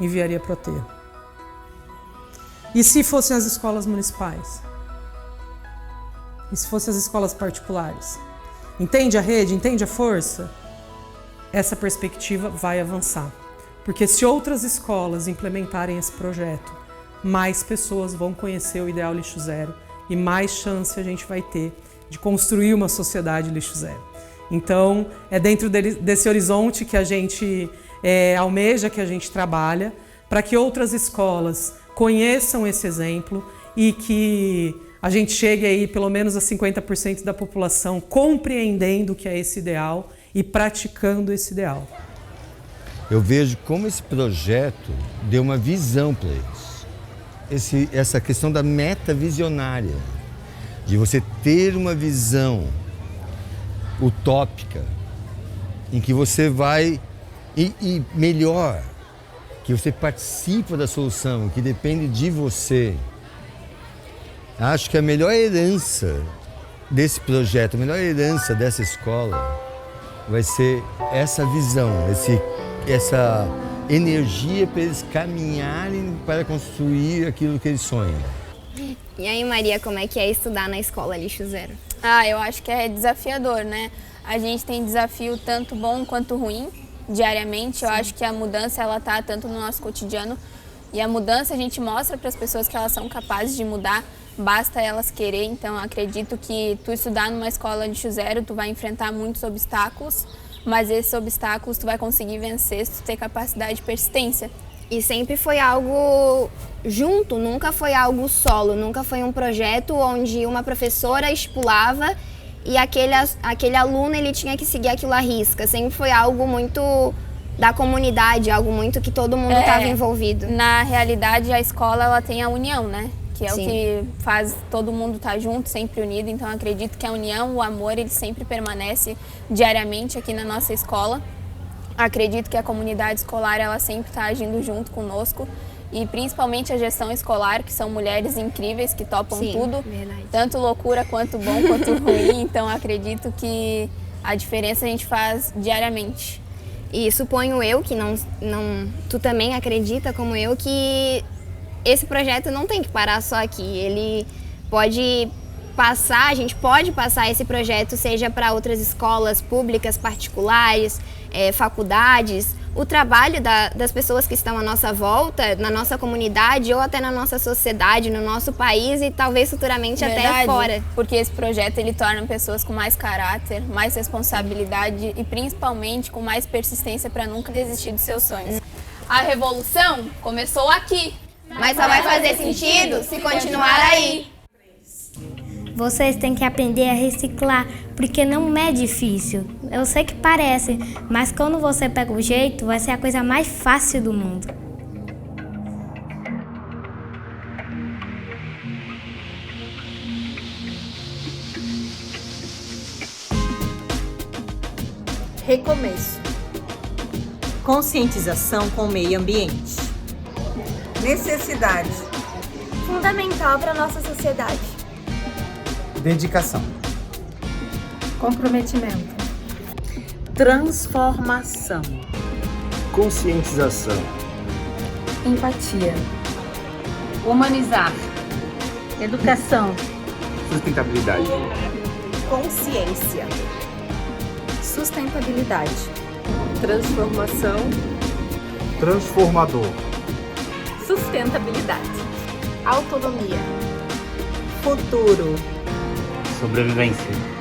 enviaria para o aterro. E se fossem as escolas municipais? E se fossem as escolas particulares? Entende a rede? Entende a força? Essa perspectiva vai avançar. Porque se outras escolas implementarem esse projeto, mais pessoas vão conhecer o ideal lixo zero e mais chance a gente vai ter de construir uma sociedade lixo zero. Então, é dentro desse horizonte que a gente almeja, que a gente trabalha, para que outras escolas conheçam esse exemplo e que a gente chegue aí pelo menos a 50% da população compreendendo o que é esse ideal e praticando esse ideal. Eu vejo como esse projeto deu uma visão para eles. Essa questão da meta visionária, de você ter uma visão utópica, em que você vai, e melhor, que você participa da solução, que depende de você. Acho que a melhor herança desse projeto, a melhor herança dessa escola vai ser essa visão, essa energia para eles caminharem para construir aquilo que eles sonham. E aí, Maria, como é que é estudar na escola Lixo Zero? Eu acho que é desafiador, né? A gente tem desafio tanto bom quanto ruim, diariamente. Eu acho que a mudança, ela tá tanto no nosso cotidiano. E a mudança a gente mostra para as pessoas que elas são capazes de mudar, basta elas querer. Então, eu acredito que tu estudar numa escola Lixo Zero, tu vai enfrentar muitos obstáculos, mas esses obstáculos tu vai conseguir vencer se tu ter capacidade de persistência. E sempre foi algo junto, nunca foi algo solo, nunca foi um projeto onde uma professora estipulava e aquele aluno ele tinha que seguir aquilo à risca. Sempre foi algo muito da comunidade, algo muito que todo mundo estava envolvido. Na realidade, a escola ela tem a união, né? Que é Sim. o que faz todo mundo estar junto, sempre unido. Então, acredito que a união, o amor, ele sempre permanece diariamente aqui na nossa escola. Acredito que a comunidade escolar, ela sempre está agindo junto conosco. E principalmente a gestão escolar, que são mulheres incríveis, que topam Sim, tudo. verdade. Tanto loucura, quanto bom, quanto ruim. Então, acredito que a diferença a gente faz diariamente. E suponho eu que tu também acredita, como eu, que esse projeto não tem que parar só aqui. Ele pode passar, a gente pode passar esse projeto, seja para outras escolas públicas, particulares, faculdades. O trabalho das pessoas que estão à nossa volta, na nossa comunidade ou até na nossa sociedade, no nosso país e talvez futuramente até fora. Porque esse projeto ele torna pessoas com mais caráter, mais responsabilidade e principalmente com mais persistência para nunca desistir dos seus sonhos. A revolução começou aqui, mas só vai fazer sentido se continuar aí. Vocês têm que aprender a reciclar, porque não é difícil. Eu sei que parece, mas quando você pega o jeito, vai ser a coisa mais fácil do mundo. Recomeço. Conscientização com o meio ambiente. Necessidade. Fundamental para a nossa sociedade. Dedicação. Comprometimento. Transformação. Conscientização. Empatia. Humanizar. Educação. Sustentabilidade. Consciência. Sustentabilidade. Transformação. Transformador. Sustentabilidade. Autonomia. Futuro. Sobrevivência.